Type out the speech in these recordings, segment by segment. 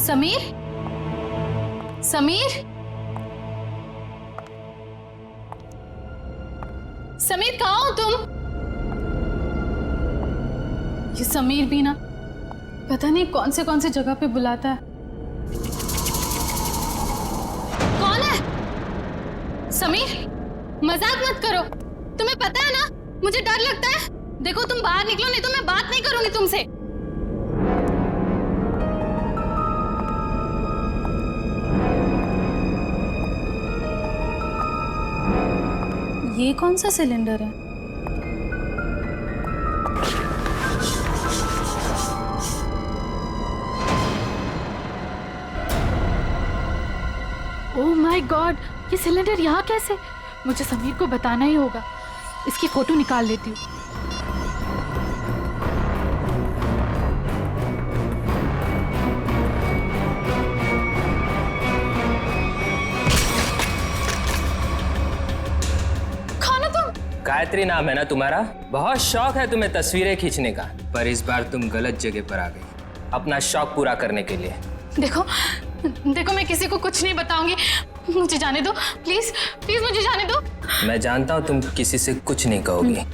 समीर, समीर, समीर कहाँ हो तुम? ये समीर भी ना पता नहीं कौन से जगह पे बुलाता है। कौन है? समीर, मजाक मत करो। तुम्हें पता है ना मुझे डर लगता है। देखो तुम बाहर निकलो नहीं तो मैं बात नहीं करूंगी तुमसे। ये कौन सा सिलेंडर है? ओह माय गॉड, ये सिलेंडर यहाँ कैसे? मुझे समीर को बताना ही होगा। इसकी फोटो निकाल लेती हूँ। गायत्री नाम है ना तुम्हारा? बहुत शौक है तुम्हें तस्वीरें खींचने का, पर इस बार तुम गलत जगह पर आ गई अपना शौक पूरा करने के लिए। देखो देखो, मैं किसी को कुछ नहीं बताऊंगी। मुझे जाने दो प्लीज, प्लीज मुझे जाने दो। मैं जानता हूँ तुम किसी से कुछ नहीं कहोगी,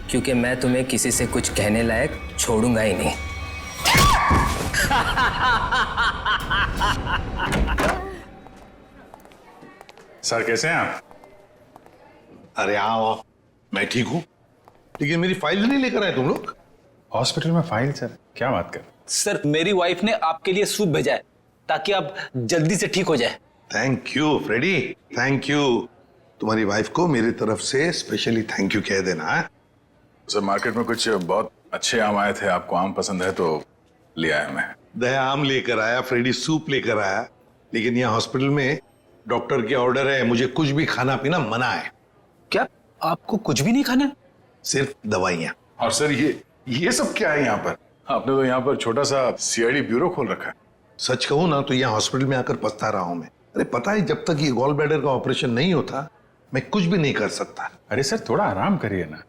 क्योंकि मैं तुम्हें किसी से कुछ कहने लायक छोड़ूंगा ही नहीं। सर कैसे हैं आप? अरे आओ, मैं ठीक हूँ, लेकिन मेरी फाइल नहीं लेकर आए तुम लोग। हॉस्पिटल में फाइल? सर क्या बात कर। सर मेरी वाइफ ने आपके लिए सूप भेजा है ताकि आप जल्दी से ठीक हो जाए। Thank you Freddy, thank you. तुम्हारी वाइफ को मेरी तरफ से स्पेशली थैंक यू कह देना है। सर मार्केट में कुछ बहुत अच्छे आम आए थे, आपको आम पसंद है तो ले आया मैं। दया आम लेकर आया, फ्रेडी सूप लेकर आया, लेकिन यहाँ हॉस्पिटल में डॉक्टर के ऑर्डर है, मुझे कुछ भी खाना पीना मना है। क्या आपको कुछ भी नहीं खाना है? सिर्फ दवाइयाँ। और सर ये सब क्या है यहाँ पर? आपने तो यहाँ पर छोटा सा सीआईडी ब्यूरो खोल रखा है। सच कहूँ ना तो यहाँ हॉस्पिटल में आकर पछता रहा हूँ मैं। अरे पता है, जब तक ये गॉल ब्लैडर का ऑपरेशन नहीं होता मैं कुछ भी नहीं कर सकता। अरे सर थोड़ा आराम करिए ना।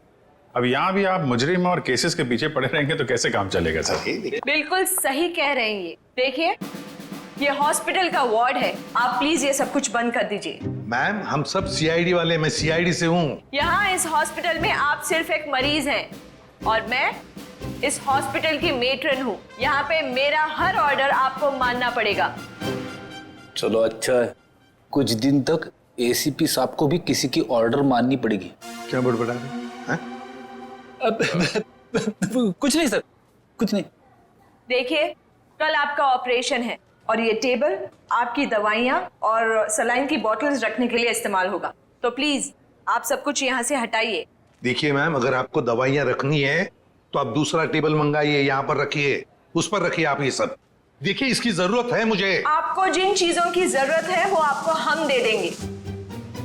अब यहाँ भी आप मुजरिम और केसेस के पीछे पड़े रहेंगे तो कैसे काम चलेगा सर? बिल्कुल सही कह रहे हैं। ये देखिए, ये हॉस्पिटल का वार्ड है, आप प्लीज ये सब कुछ बंद कर दीजिए। मैम हम सब सीआईडी वाले, मैं सीआईडी से हूँ। यहाँ इस हॉस्पिटल में आप सिर्फ एक मरीज हैं और मैं इस हॉस्पिटल की मेट्रन हूँ। यहाँ पे मेरा हर ऑर्डर आपको मानना पड़ेगा। चलो अच्छा है, कुछ दिन तक एसीपी साहब को भी किसी की ऑर्डर माननी पड़ेगी। क्या बड़बड़ा रहे हैं? कुछ नहीं सर, कुछ नहीं। देखिए, कल आपका ऑपरेशन है और ये टेबल आपकी दवाइयाँ और सलाइन की बॉटल्स रखने के लिए इस्तेमाल होगा, तो प्लीज आप सब कुछ यहाँ से हटाइए। देखिए मैम, अगर आपको दवाइयाँ रखनी है तो आप दूसरा टेबल मंगाइए, यहाँ पर रखिए, उस पर रखिए आप ये सब। देखिए इसकी जरूरत है मुझे। आपको जिन चीजों की जरूरत है वो आपको हम दे देंगे।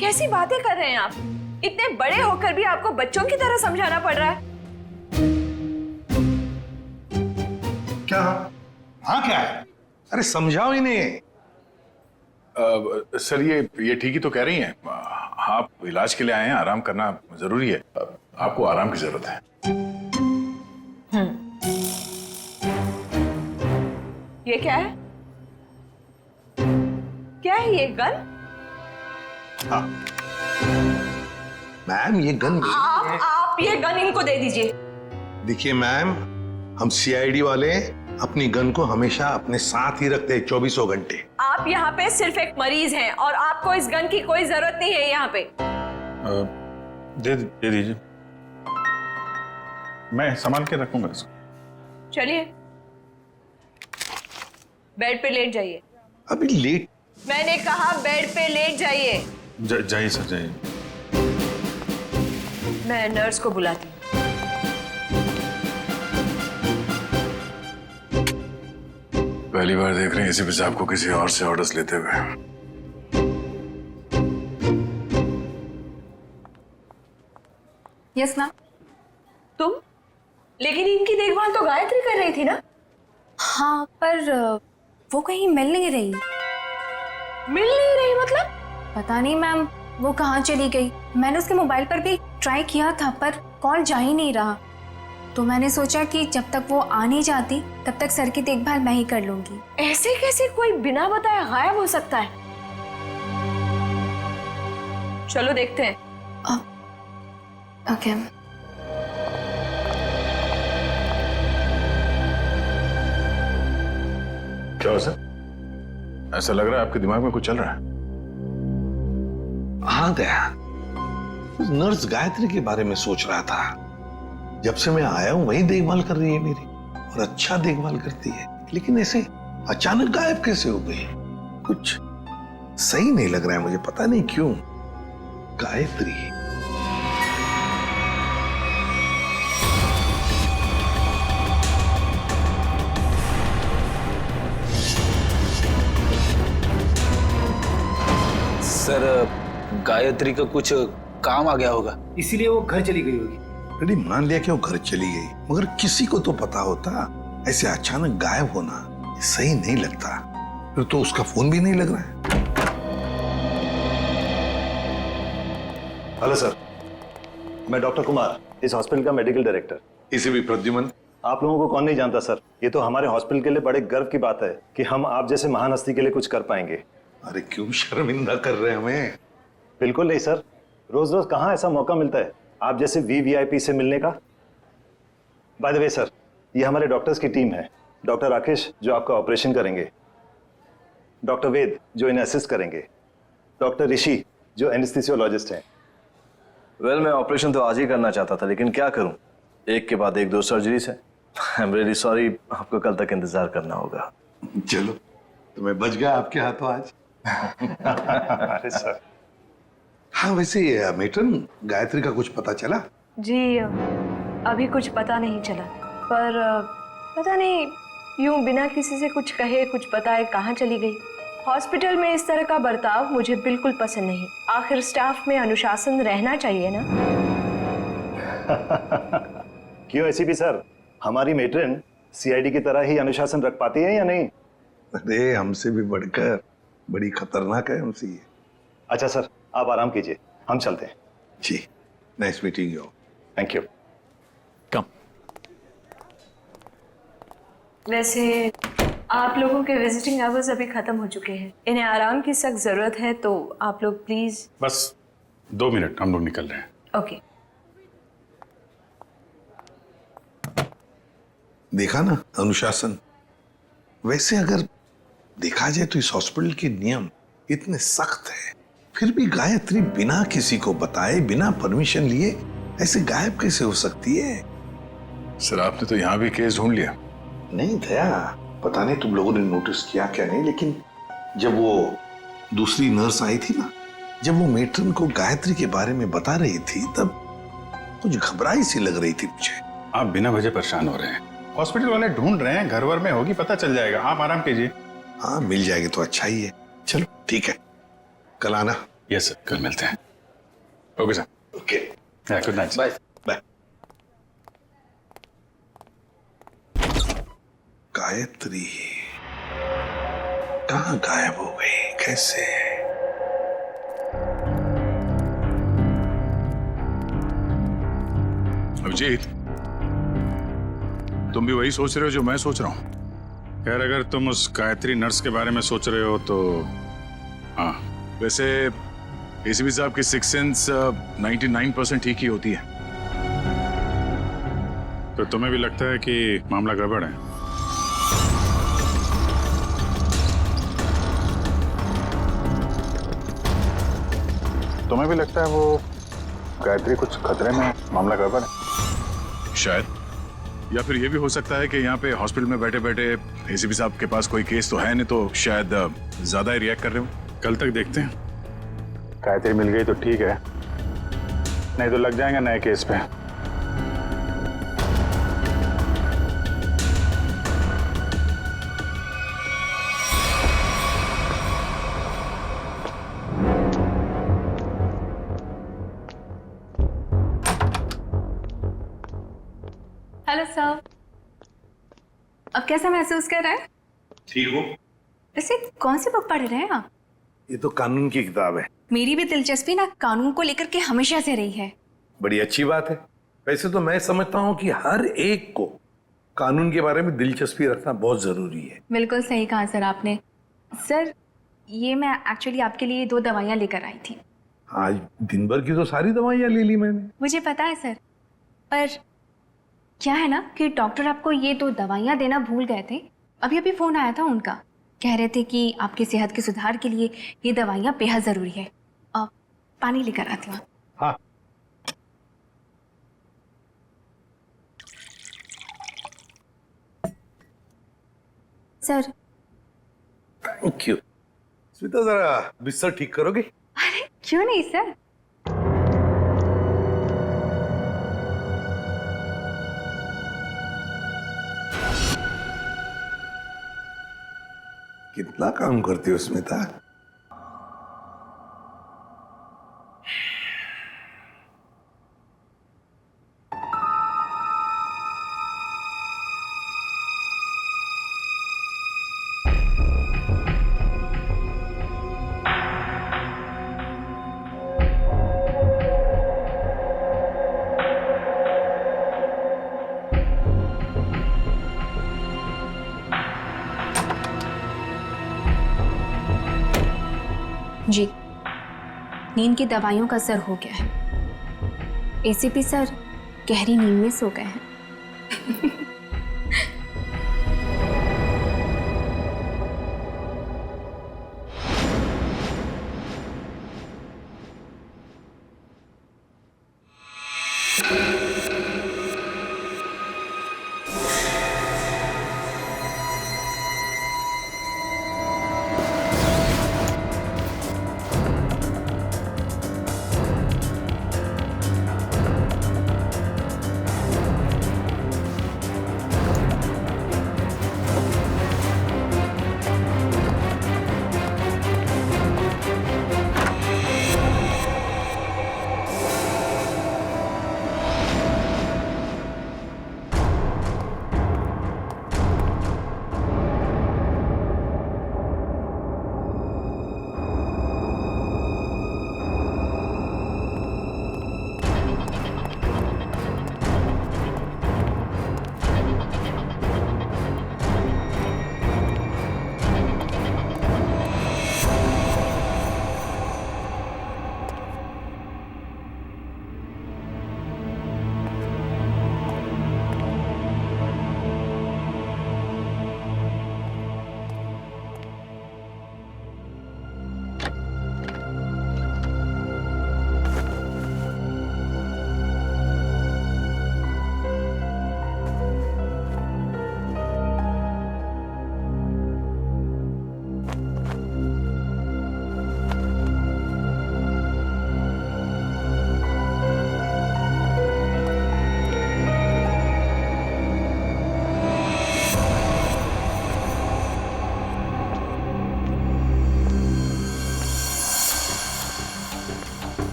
कैसी बातें कर रहे हैं आप? इतने बड़े होकर भी आपको बच्चों की तरह समझाना पड़ रहा है। क्या? हाँ क्या है? अरे समझाओ इन्हें। सर ये ठीक ही तो कह रही हैं। आप इलाज के लिए आए हैं, आराम करना जरूरी है। आपको आराम की जरूरत है। ये क्या है? क्या है ये गन? हाँ मैम, ये गन आप ये गन इनको दे दीजिए। देखिए मैम, हम सीआईडी वाले अपनी गन को हमेशा अपने साथ ही रखते हैं 24 घंटे। आप यहाँ पे सिर्फ एक मरीज हैं और आपको इस गन की कोई जरूरत नहीं है यहाँ पे। दे दीजिए, मैं संभाल के रखूंगा इसको। चलिए बेड पे लेट जाइए। अभी लेट? मैंने कहा बेड पे लेट जाइए। जाइए सर, जाइए। मैं नर्स को बुलाती हूँ। पहली बार देख रहे हैं एसीपी साहब को किसी और से ऑर्डर्स लेते हुए। Yes ma'am. तुम? लेकिन इनकी देखभाल तो गायत्री कर रही थी ना? हाँ, पर वो कहीं मिल नहीं रही। मिल नहीं रही मतलब? पता नहीं मैम, वो कहाँ चली गई। मैंने उसके मोबाइल पर भी ट्राई किया था पर कॉल जा ही नहीं रहा। तो मैंने सोचा कि जब तक वो आ नहीं जाती तब तक सर की देखभाल मैं ही कर लूंगी। ऐसे कैसे कोई बिना बताए गायब हो सकता है? चलो देखते हैं। ओके। क्या हो सर? ऐसा लग रहा है आपके दिमाग में कुछ चल रहा है। हाँ दया, नर्स गायत्री के बारे में सोच रहा था। जब से मैं आया हूं वही देखभाल कर रही है मेरी, और अच्छा देखभाल करती है, लेकिन ऐसे अचानक गायब कैसे हो गई? कुछ सही नहीं लग रहा है मुझे, पता नहीं क्यों। गायत्री सर, गायत्री का कुछ काम आ गया होगा, इसीलिए वो घर चली गई होगी। अरे मान लिया कि वो घर चली गई, मगर किसी को तो पता होता। ऐसे अचानक गायब होना सही नहीं लगता। फिर तो उसका फोन भी नहीं लग रहा है। हेलो सर, मैं डॉक्टर कुमार, इस हॉस्पिटल का मेडिकल डायरेक्टर। इसे भी प्रद्युमन। आप लोगों को कौन नहीं जानता सर, ये तो हमारे हॉस्पिटल के लिए बड़े गर्व की बात है कि हम आप जैसे महान हस्ती के लिए कुछ कर पाएंगे। अरे क्यों शर्मिंदा कर रहे हैं हमें? बिल्कुल नहीं सर, रोज रोज कहाँ ऐसा मौका मिलता है आप जैसे वीवीआईपी से मिलने का। बाय द वे सर, ये हमारे डॉक्टर्स की टीम है। डॉक्टर राकेश जो आपका ऑपरेशन करेंगे, डॉक्टर वेद जो इन्हें असिस्ट करेंगे, डॉक्टर ऋषि जो एनेस्थीसियोलॉजिस्ट हैं। वेल, मैं ऑपरेशन तो आज ही करना चाहता था, लेकिन क्या करूं, एक के बाद एक दो सर्जरीज है। आई एम रियली सॉरी, आपको कल तक इंतजार करना होगा। चलो, तो मैं बच गया आपके हाथों आज। अरे सर। हाँ, वैसे मेट्रन, गायत्री का कुछ पता चला? जी अभी कुछ पता नहीं चला, पर पता नहीं यूं बिना किसी से कुछ कहे कुछ बताए कहाँ चली गई। हॉस्पिटल में इस तरह का बर्ताव मुझे बिल्कुल पसंद नहीं। आखिर स्टाफ में अनुशासन रहना चाहिए ना। क्यों एसीपी सर, हमारी मेट्रन सीआईडी की तरह ही अनुशासन रख पाती है या नहीं? अरे हमसे भी बढ़कर बड़ी खतरनाक है हमसे ये। अच्छा सर, आप आराम कीजिए, हम चलते हैं। जी, nice meeting you. Thank you. कम। वैसे आप लोगों के विजिटिंग आवर्स अभी खत्म हो चुके हैं, इन्हें आराम की सख्त जरूरत है, तो आप लोग प्लीज। बस 2 मिनट, हम लोग निकल रहे हैं। ओके। देखा ना अनुशासन। वैसे अगर देखा जाए तो इस हॉस्पिटल के नियम इतने सख्त हैं, फिर भी गायत्री बिना किसी को बताए, बिना परमिशन लिए ऐसे गायब कैसे हो सकती है? सर, आपने तो यहाँ भी केस ढूंढ लिया। नहीं दया, पता नहीं तुम लोगों ने नोटिस किया क्या नहीं, लेकिन जब वो दूसरी नर्स आई थी ना, जब वो मेट्रन को गायत्री के बारे में बता रही थी, तब कुछ घबराई सी लग रही थी मुझे। आप बिना वजह परेशान हो रहे हैं। हॉस्पिटल वाले ढूंढ रहे हैं, घर वर में होगी, पता चल जाएगा। आप आराम कीजिए। हाँ, मिल जाएगी तो अच्छा ही है। चलो ठीक है, कल आना। यस सर, कल मिलते हैं। Okay sir. Okay, good night. Bye. Bye. Gayatri कहाँ गायब हो गई, कैसे? अभिजीत, तुम भी वही सोच रहे हो जो मैं सोच रहा हूँ? खैर, अगर तुम उस गायत्री नर्स के बारे में सोच रहे हो तो हाँ, वैसे एसीपी साहब की सिक्स सेंस 99% ठीक ही होती है। तो तुम्हें भी लगता है कि मामला गड़बड़ है? तुम्हें भी लगता है वो गायत्री कुछ खतरे में, मामला गड़बड़ है? शायद, या फिर ये भी हो सकता है कि यहाँ पे हॉस्पिटल में बैठे बैठे एसीपी साहब के पास कोई केस तो है नहीं, तो शायद ज्यादा ही रिएक्ट कर रहे हो। कल तक देखते हैं। गायत्री मिल गई तो ठीक है, नहीं तो लग जाएंगे नए केस पे। हेलो सर, अब कैसा महसूस कर रहे हैं? ठीक हो? वैसे कौन सी बुक पढ़ रहे हैं आप? ये तो कानून की किताब है। मेरी भी दिलचस्पी ना कानून को लेकर के हमेशा से रही है। बड़ी अच्छी बात है। वैसे तो मैं समझता हूँ कि हर एक को कानून के बारे में दिलचस्पी रखना बहुत जरूरी है। बिल्कुल सही कहा सर आपने। सर ये मैं एक्चुअली आपके लिए 2 दवाइयाँ लेकर आई थी। आज दिन भर की तो सारी दवाइयाँ ले ली मैंने। मुझे पता है सर, पर क्या है ना कि डॉक्टर आपको ये 2 दवाइयाँ देना भूल गए थे। अभी अभी फ़ोन आया था उनका, कह रहे थे कि आपकी सेहत के सुधार के लिए ये दवाइयाँ बेहद ज़रूरी है। पानी लेकर आती हूँ। हाँ। सर। Thank you. स्मिता जरा बिस्तर ठीक करोगे? अरे क्यों नहीं सर। कितना काम करती हो स्मिता? जी, नींद की दवाइयों का असर हो गया है। एसीपी सर गहरी नींद में सो गए हैं।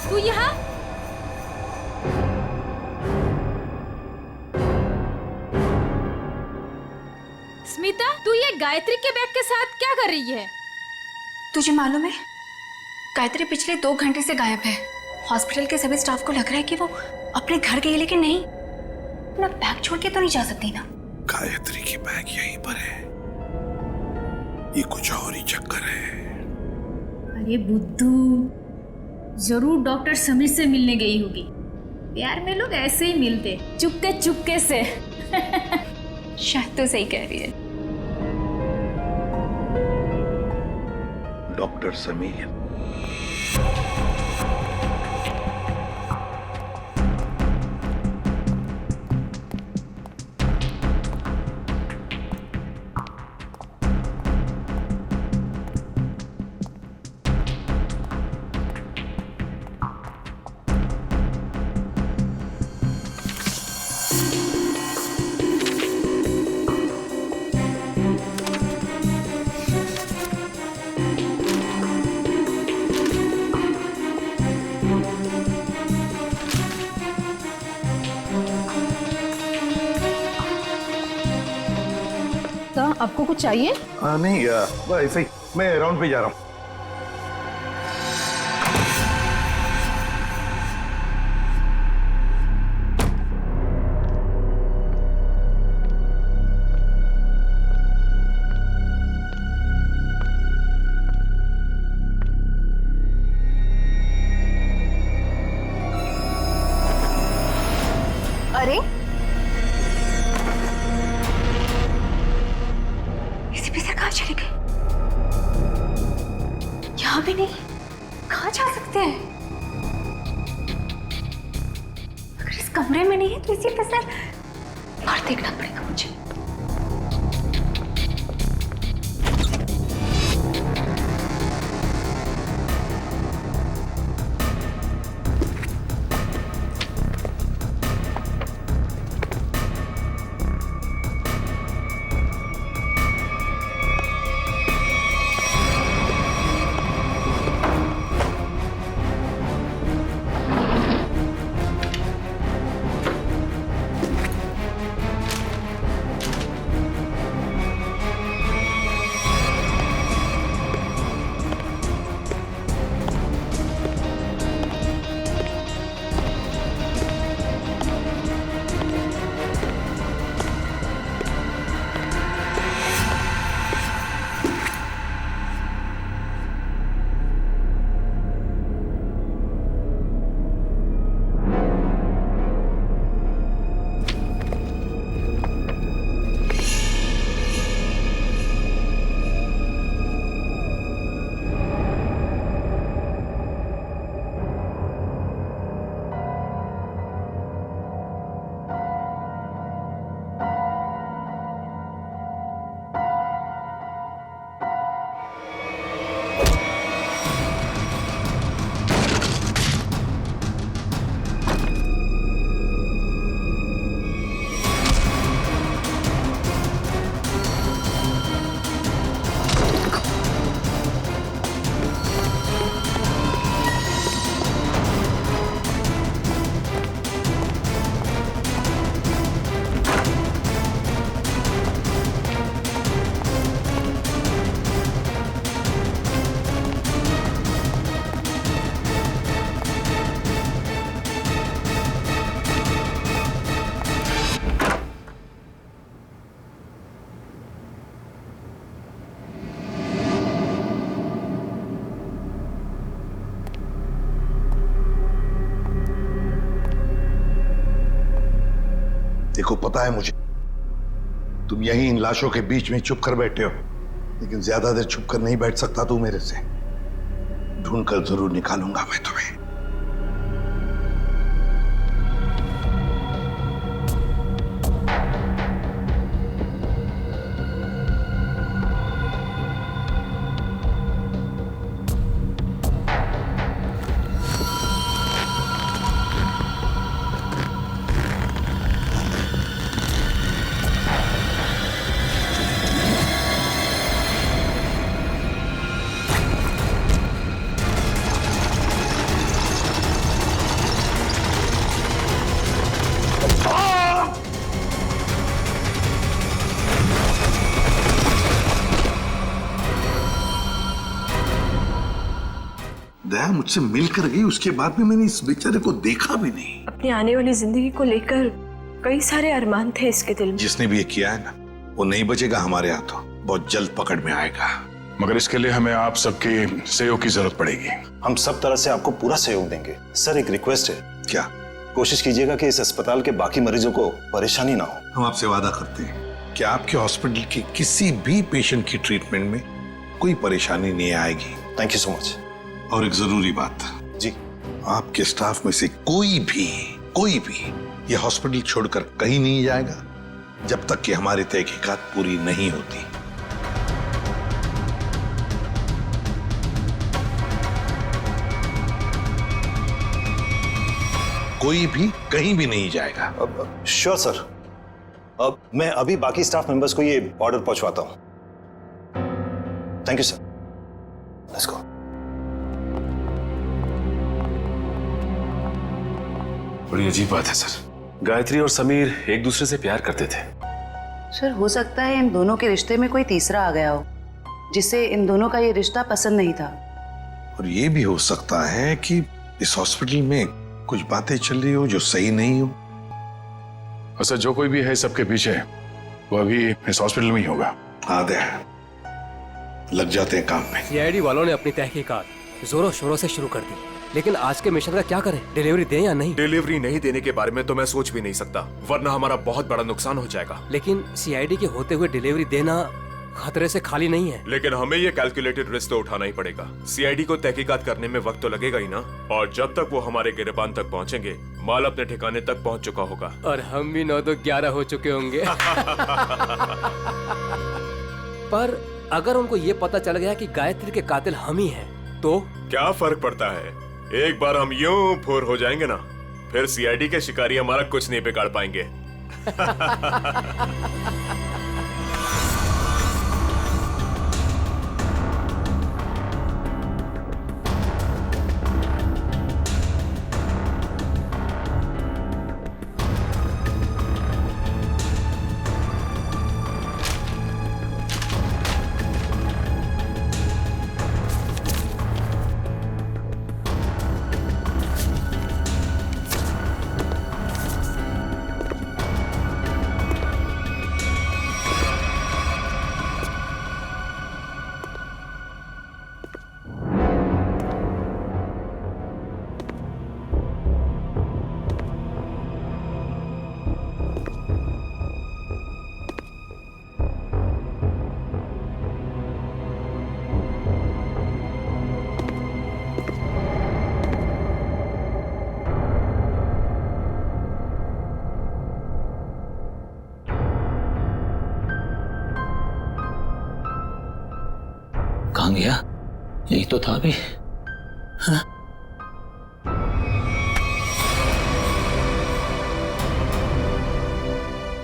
तू यहाँ? स्मिता, तू ये गायत्री के बैग के साथ क्या कर रही है? तुझे मालूम है, गायत्री पिछले 2 घंटे से गायब है। हॉस्पिटल के सभी स्टाफ को लग रहा है कि वो अपने घर गई, लेकिन नहीं, अपना बैग छोड़ के तो नहीं जा सकती ना। गायत्री की बैग यहीं पर है, ये कुछ और ही चक्कर है। अरे बुद्धू, जरूर डॉक्टर समीर से मिलने गई होगी। प्यार में लोग ऐसे ही मिलते, चुपके चुपके से। शायद तो सही कह रही है। डॉक्टर समीर। आपको कुछ चाहिए? नहीं, ऐसे ही मैं राउंड पे जा रहा हूँ। अरे एसीपी सर कहाँ चले गए? यहाँ भी नहीं, कहाँ जा सकते हैं? अगर इस कमरे में नहीं है तो एसीपी सर बाहर देखना पड़ेगा मुझे। देखो, पता है मुझे तुम यहीं इन लाशों के बीच में चुप कर बैठे हो, लेकिन ज्यादा देर चुप कर नहीं बैठ सकता तू मेरे से। ढूंढ कर जरूर निकालूंगा मैं तुम्हें। दया मुझसे मिलकर गई, उसके बाद में मैंने इस बेचारे को देखा भी नहीं। अपनी आने वाली जिंदगी को लेकर कई सारे अरमान थे इसके दिल में। जिसने भी ये किया है ना, वो नहीं बचेगा हमारे हाथों, बहुत जल्द पकड़ में आएगा। मगर इसके लिए हमें आप सबके सहयोग की जरूरत पड़ेगी। हम सब तरह से आपको पूरा सहयोग देंगे। सर, एक रिक्वेस्ट है। क्या? कोशिश कीजिएगा कि इस अस्पताल के बाकी मरीजों को परेशानी ना हो। हम आपसे वादा करते हैं कि आपके हॉस्पिटल के किसी भी पेशेंट की ट्रीटमेंट में कोई परेशानी नहीं आएगी। Thank you so much. और एक जरूरी बात, जी। आपके स्टाफ में से कोई भी ये हॉस्पिटल छोड़कर कहीं नहीं जाएगा जब तक कि हमारी तहकीकात पूरी नहीं होती। कोई भी कहीं भी नहीं जाएगा। Sure sir. अब मैं अभी बाकी स्टाफ मेंबर्स को ये ऑर्डर पहुंचवाता हूं। Thank you sir. Let's go. बड़ी अजीब बात है सर, गायत्री और समीर एक दूसरे से प्यार करते थे। सर हो सकता है इन दोनों के रिश्ते में कोई तीसरा आ गया हो जिससे इन दोनों का ये रिश्ता पसंद नहीं था। और ये भी हो सकता है कि इस हॉस्पिटल में कुछ बातें चल रही हो जो सही नहीं हो। अच्छा, जो कोई भी है सबके पीछे, वो अभी इस हॉस्पिटल में ही होगा। आदे लग जाते हैं काम में। सीआईडी वालों ने अपनी तहकीकात जोरों शोरों से शुरू कर दी, लेकिन आज के मिशन का क्या करें? डिलीवरी दें या नहीं? डिलीवरी नहीं देने के बारे में तो मैं सोच भी नहीं सकता, वरना हमारा बहुत बड़ा नुकसान हो जाएगा। लेकिन सीआईडी के होते हुए डिलीवरी देना खतरे से खाली नहीं है। लेकिन हमें ये कैलकुलेटेड रिस्क तो उठाना ही पड़ेगा। सीआईडी को तहकीकात करने में वक्त तो लगेगा ही ना, और जब तक वो हमारे गिरबान तक पहुंचेंगे माल अपने ठिकाने तक पहुंच चुका होगा। और हम भी 9-11 हो चुके होंगे। पर अगर उनको ये पता चल गया कि गायत्री के कातिल हम ही हैं, तो क्या फर्क पड़ता है? एक बार हम यूं फुर हो जाएंगे ना, फिर सीआईडी के शिकारी हमारा कुछ नहीं बिगाड़ पाएंगे। कहाँ गया? यही तो था अभी। हाँ?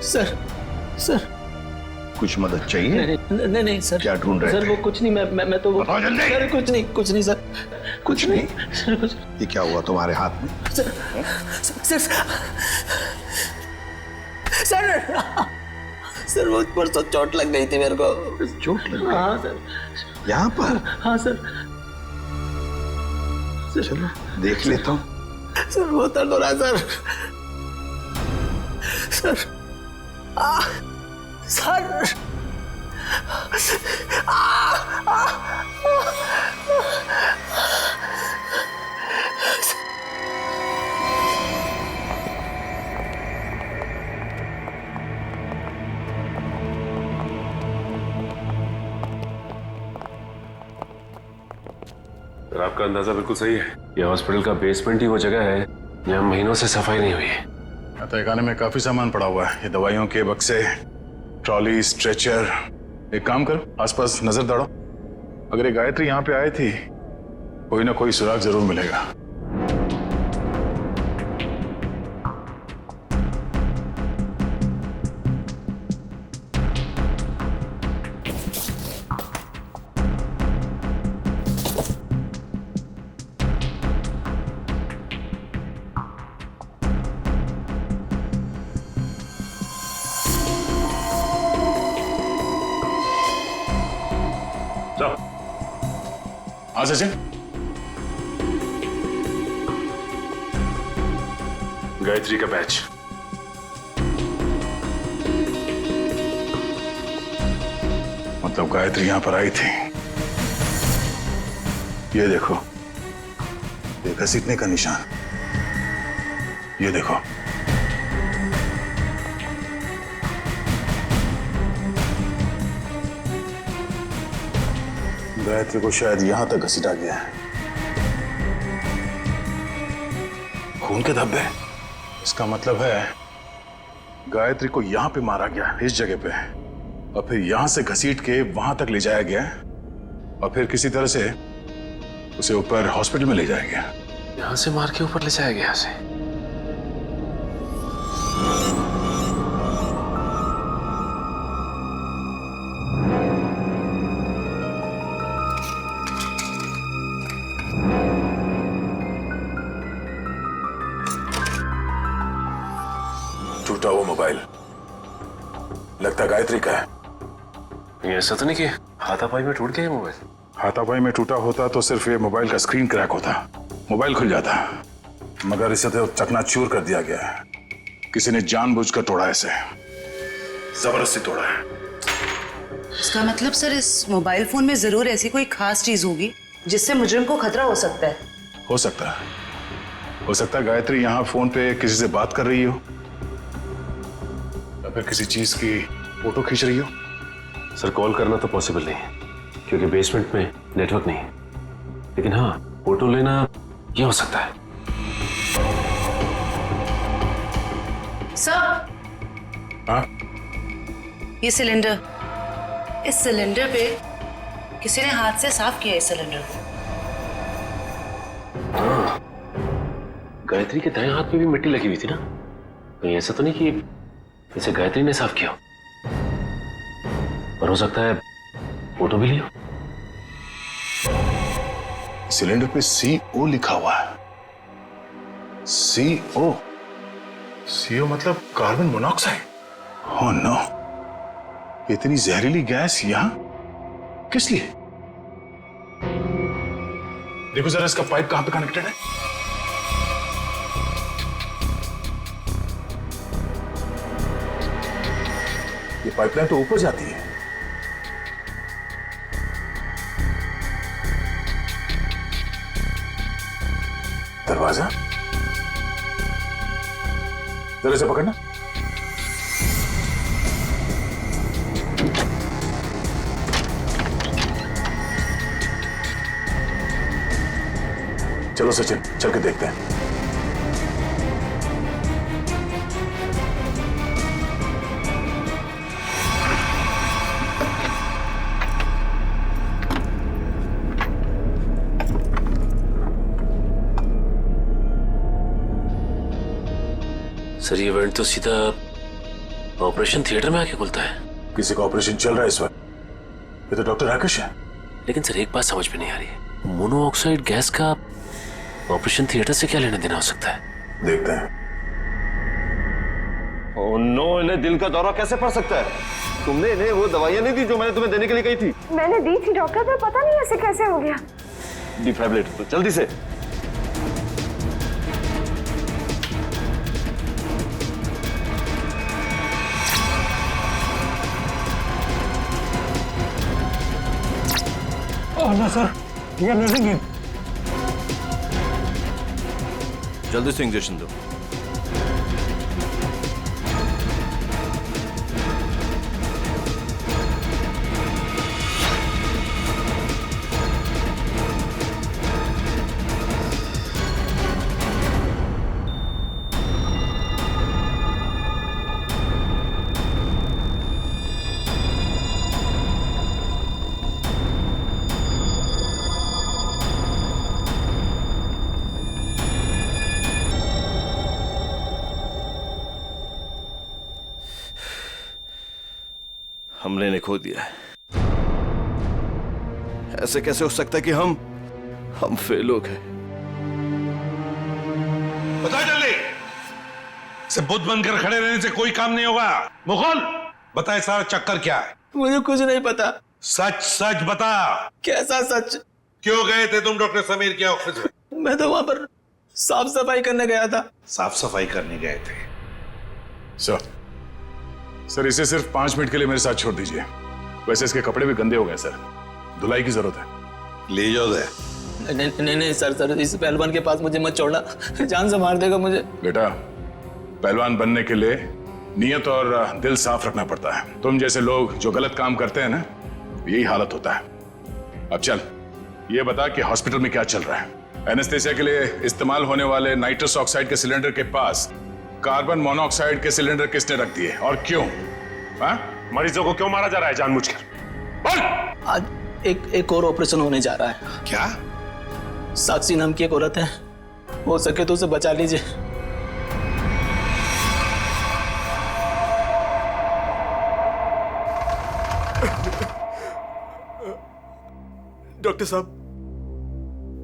सर सर कुछ मदद चाहिए? नहीं सर। क्या ढूंढ रहे सर थे? वो कुछ नहीं, मैं तो बताओ जल्दी। सर कुछ नहीं सर, कुछ नहीं। सर कुछ। ये क्या हुआ तुम्हारे हाथ में? सर सर सर वो परसों चोट लग गई थी मेरे को। चोट लग गई? हाँ सर। यहाँ पर? हाँ सर। चलो देख लेता हूँ। सर वो दर्द हो रहा है सर। सर सर आपका अंदाजा बिल्कुल सही है। यह हॉस्पिटल का बेसमेंट ही वो जगह है जहाँ महीनों से सफाई नहीं हुई है। तहखाने में काफी सामान पड़ा हुआ है, ये दवाइयों के बक्से, ट्रॉली, स्ट्रेचर। एक काम करो, आसपास नजर दौड़ो। अगर ये गायत्री यहाँ पे आई थी, कोई ना कोई सुराग जरूर मिलेगा। हाँ सचिन, गायत्री का बैच। मतलब गायत्री यहां पर आई थी। ये देखो, ये घसीटने का निशान। ये देखो, गायत्री को शायद यहां तक घसीटा गया है। खून के धब्बे, इसका मतलब है गायत्री को यहां पे मारा गया, इस जगह पे, और फिर यहां से घसीट के वहां तक ले जाया गया, और फिर किसी तरह से उसे ऊपर हॉस्पिटल में ले जाया गया। यहाँ से मार के ऊपर ले जाया गया उसे। टूटा वो मोबाइल लगता गायत्री का है। ये ऐसा तो नहीं कि हाथापाई में टूट गया मोबाइल? हाथापाई में टूटा होता तो सिर्फ ये मोबाइल का स्क्रीन क्रैक होता, मोबाइल खुल जाता, मगर इसे तो चकनाचूर कर दिया गया है। किसी ने जानबूझकर तोड़ा, इसे जबरदस्ती तोड़ा है। इसका मतलब सर इस मोबाइल फोन में जरूर ऐसी कोई खास चीज होगी जिससे मुजरिम को खतरा हो सकता है। हो सकता है, हो सकता है गायत्री यहाँ फोन पे किसी से बात कर रही हो, या फिर किसी चीज की फोटो खींच रही हो। सर कॉल करना तो पॉसिबल नहीं है क्योंकि बेसमेंट में नेटवर्क नहीं है, लेकिन हाँ फोटो लेना ये हो सकता है। सर, हाँ? ये सिलेंडर, इस सिलेंडर पे किसी ने हाथ से साफ किया इस सिलेंडर को। हाँ, गायत्री के दाएं हाथ पे भी मिट्टी लगी हुई थी ना, कहीं ऐसा तो नहीं कि इसे गायत्री ने साफ किया, और हो सकता है फोटो भी लिया। सिलेंडर पे CO लिखा हुआ है। CO, CO मतलब कार्बन मोनोऑक्साइड। ओह नो, इतनी जहरीली गैस यहां किस लिए? देखो जरा इसका पाइप कहां पे कनेक्टेड है। ये पाइपलाइन तो ऊपर जाती है। दरवाजा जरा से पकड़ना। चलो सचिन, चल के देखते हैं। सर ये इवेंट तो सीधा ऑपरेशन थिएटर में आके खुलता है। किसी का ऑपरेशन चल रहा है इस वक्त। ये तो डॉक्टर राकेश है। लेकिन सर एक बात समझ में नहीं आ रही है, मोनोऑक्साइड गैस का ऑपरेशन थिएटर से क्या लेना देना हो सकता है? देखते हैं। ओह नो, इन्हें दिल का दौरा कैसे पड़ सकता है? तुमने इन्हें वो दवाइयां नहीं दी जो मैंने तुम्हें देने के लिए कही थी? मैंने दी थी डॉक्टर, पर पता नहीं ऐसे कैसे हो गया। डिफाइब्रिलेटर तो जल्दी से। सर, ये नर्सिंग है। जल्दी से इंजेक्शन दो। हमने इन्हें खो दिया है। ऐसे कैसे हो सकता है कि हम फेल हो गए? बता जल्दी, से बुद्ध बनकर खड़े रहने से कोई काम नहीं होगा। मुकुल, बताए सारा चक्कर क्या है? मुझे कुछ नहीं पता। सच सच बता। कैसा सच? क्यों गए थे तुम डॉक्टर समीर के ऑफिस में? मैं तो वहां पर साफ सफाई करने गया था। साफ सफाई करने गए थे? सर इसे सिर्फ 5 मिनट के लिए मेरे साथ छोड़ दीजिए। वैसे इसके कपड़े भी गंदे हो गए सर, धुलाई की जरूरत है। ले जाओ दे। नहीं सर, इस पहलवान के पास मुझे मत छोड़ना, जान से मार देगा मुझे। बेटा, पहलवान बनने के लिए नियत और दिल साफ रखना पड़ता है। तुम जैसे लोग जो गलत काम करते हैं ना, यही हालत होता है। अब चल, ये बता कि हॉस्पिटल में क्या चल रहा है। एनेस्थेसिया के लिए इस्तेमाल होने वाले नाइट्रस ऑक्साइड के सिलेंडर के पास कार्बन मोनोऑक्साइड के सिलेंडर किसने रख दिए और क्यों? हाँ? मरीजों को क्यों मारा जा रहा है जानबूझकर? बोल। आज एक और ऑपरेशन होने जा रहा है। क्या? साक्षी नाम की एक औरत है, हो सके तो उसे बचा लीजिए। डॉक्टर साहब,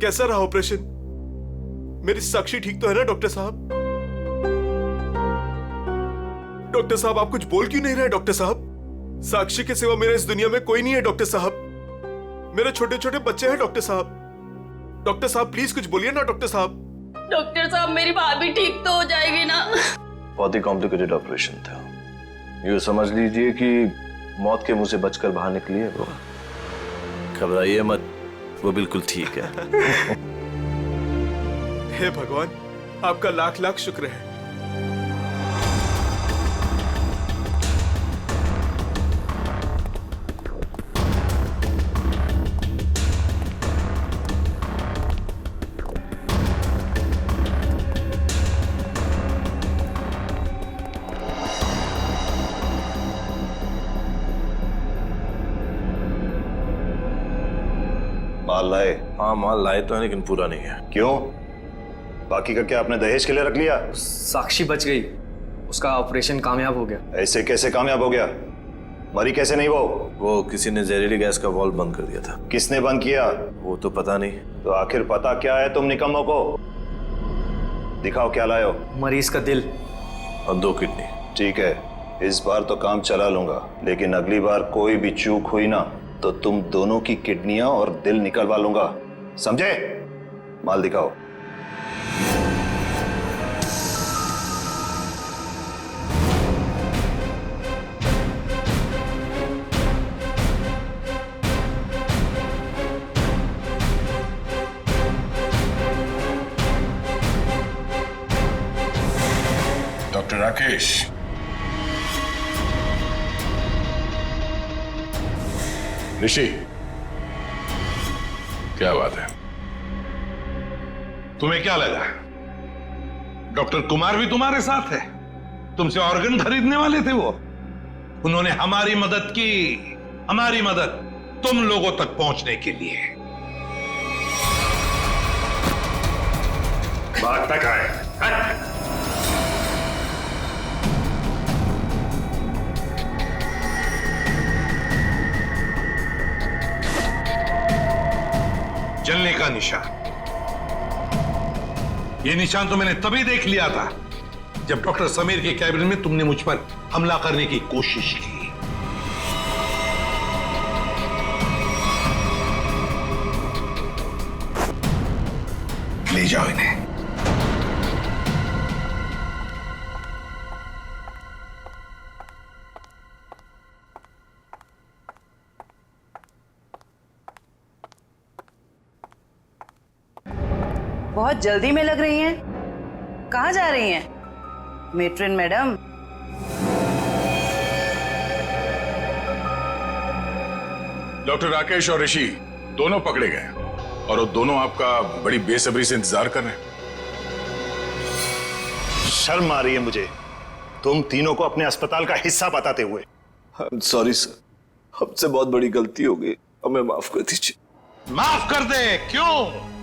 कैसा रहा ऑपरेशन? मेरी साक्षी ठीक तो है ना डॉक्टर साहब? डॉक्टर साहब, आप कुछ बोल क्यों नहीं रहे? डॉक्टर साहब, साक्षी के सिवा मेरे इस दुनिया में कोई नहीं है डॉक्टर साहब। मेरे छोटे छोटे बच्चे हैं डॉक्टर साहब। डॉक्टर साहब प्लीज कुछ बोलिए ना डॉक्टर साहब। डॉक्टर साहब, मेरी भाभी ठीक तो हो जाएगी ना? बहुत ही कॉम्प्लिकेटेड ऑपरेशन था। यूँ समझ लीजिए कि मौत के मुंह से बचकर बाहर निकली है वो। घबराइए मत, वो बिल्कुल ठीक है। हे भगवान, आपका लाख लाख शुक्र है। माल लाए? हाँ माल लाए तो है, लेकिन पूरा नहीं है। क्यों? बाकी का क्या आपने दहेज के लिए रख लिया? साक्षी बच गई, उसका ऑपरेशन कामयाब हो गया। ऐसे कैसे कामयाब हो गया? मरी कैसे नहीं वो किसी ने जहरीली गैस का वाल्व बंद कर दिया था। किसने बंद किया? वो तो पता नहीं। तो आखिर पता क्या है तुम निकम्मों को? दिखाओ क्या लाए हो। मरीज का दिल और 2 किडनी। ठीक है, इस बार तो काम चला लूंगा, लेकिन अगली बार कोई भी चूक हुई ना तो तुम दोनों की किडनियां और दिल निकलवा लूंगा, समझे? माल दिखाओ। डॉक्टर राकेश, ऋषि, क्या बात है? तुम्हें क्या लगा डॉक्टर कुमार भी तुम्हारे साथ है? तुमसे ऑर्गन खरीदने वाले थे वो। उन्होंने हमारी मदद की, हमारी मदद तुम लोगों तक पहुंचने के लिए। बात तक आए। जलने का निशान, ये निशान तो मैंने तभी देख लिया था जब डॉक्टर समीर के कैबिन में तुमने मुझ पर हमला करने की कोशिश की। ले जाओ इन्हें। बहुत जल्दी में लग रही हैं। कहाँ जा रही हैं मेट्रिन मैडम? डॉक्टर राकेश और ऋषि दोनों पकड़े गए और वो दोनों आपका बड़ी बेसब्री से इंतजार कर रहे हैं। शर्म आ रही है मुझे तुम तीनों को अपने अस्पताल का हिस्सा बताते हुए। सॉरी सर, हमसे बहुत बड़ी गलती हो गई, हमें माफ कर दीजिए। माफ कर दे? क्यों?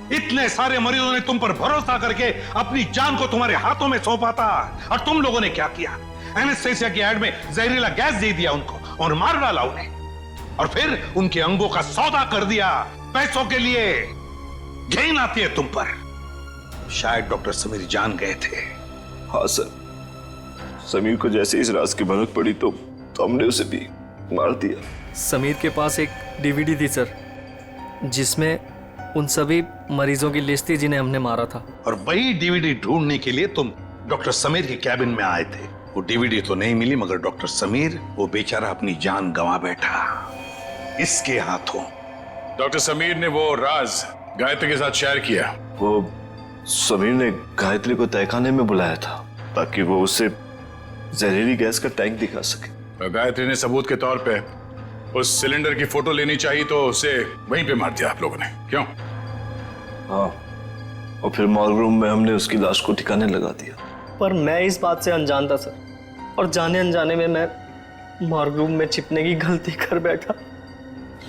इतने सारे मरीजों ने तुम पर भरोसा करके अपनी जान को तुम्हारे हाथों में सौंपा था, और तुम लोगों ने क्या किया? एनेस्थेसिया की एड में जहरीला गैस दे दिया उनको और मार डाला उन्हें, और फिर उनके अंगों का सौदा कर दिया पैसों के लिए। घिन आती है तुम पर। शायद डॉक्टर समीर जान गए थे। हाँ सर, समीर को जैसे इस राज की भनक पड़ी तो हमने उसे भी मार दिया। समीर के पास एक डीवीडी थी सर, जिसमें उन सभी मरीजों की लिस्ट थी जिन्हें हमने मारा था। और वही डीवीडी ढूंढने के लिए तुम डॉक्टर समीर के कैबिन में आए थे। वो डीवीडी तो नहीं मिली, मगर डॉक्टर समीर, वो बेचारा अपनी जान गंवा बैठा इसके हाथों। डॉक्टर समीर ने वो राज गायत्री के साथ शेयर किया। वो समीर ने गायत्री को तहखाने में बुलाया था ताकि वो उसे जहरीली गैस का टैंक दिखा सके। गायत्री ने सबूत के तौर पे उस सिलेंडर की फोटो लेनी चाहिए तो उसे वहीं पे मार दिया आप लोगों ने, क्यों? हाँ, और फिर मॉर्ग रूम में हमने उसकी लाश को ठिकाने लगा दिया। पर मैं इस बात से अनजान था सर, और जाने अनजाने में मैं मॉर्ग रूम में छिपने की गलती कर बैठा।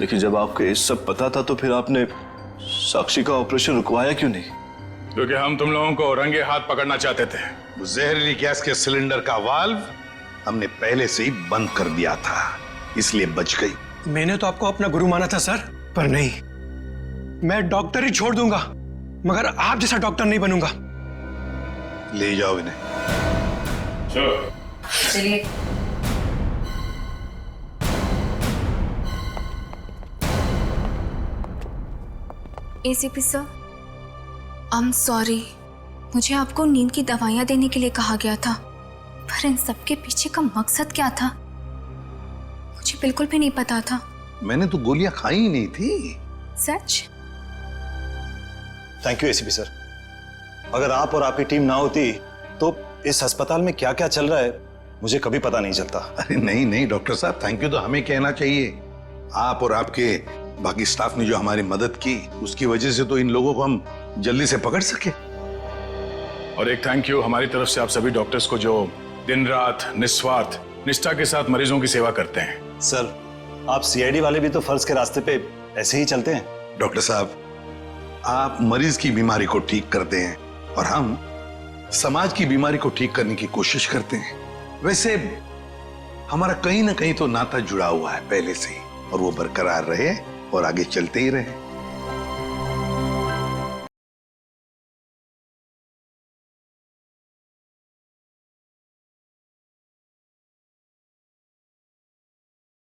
लेकिन जब आपको ये सब पता था तो फिर आपने साक्षी का ऑपरेशन रुकवाया क्यों नहीं? क्योंकि हम तुम लोगों को रंगे हाथ पकड़ना चाहते थे। वो जहरीली गैस के सिलेंडर का वाल्व हमने पहले से ही बंद कर दिया था, इसलिए बच गई। मैंने तो आपको अपना गुरु माना था सर, पर नहीं, मैं डॉक्टर ही छोड़ दूंगा मगर आप जैसा डॉक्टर नहीं बनूंगा। ले जाओ इन्हें। चलिए। ACP sir, I am sorry, मुझे आपको नींद की दवाइयाँ देने के लिए कहा गया था, पर इन सब के पीछे का मकसद क्या था मुझे बिल्कुल भी नहीं पता था। मैंने तो गोलियां खाई ही नहीं थी। सच? Thank you ACP sir. अगर आप और आपकी टीम ना होती तो इस अस्पताल में क्या क्या चल रहा है मुझे कभी पता नहीं चलता। अरे नहीं नहीं डॉक्टर साहब, थैंक यू तो हमें कहना चाहिए। आप और आपके बाकी स्टाफ ने जो हमारी मदद की उसकी वजह से तो इन लोगों को हम जल्दी से पकड़ सके। और एक थैंक यू हमारी तरफ से आप सभी डॉक्टर्स को जो दिन रात निस्वार्थ निष्ठा के साथ मरीजों की सेवा करते हैं। सर, आप सीआईडी वाले भी तो फर्ज के रास्ते पे ऐसे ही चलते हैं। डॉक्टर साहब, आप मरीज की बीमारी को ठीक करते हैं और हम समाज की बीमारी को ठीक करने की कोशिश करते हैं। वैसे हमारा कहीं ना कहीं तो नाता जुड़ा हुआ है पहले से ही, और वो बरकरार रहे और आगे चलते ही रहे।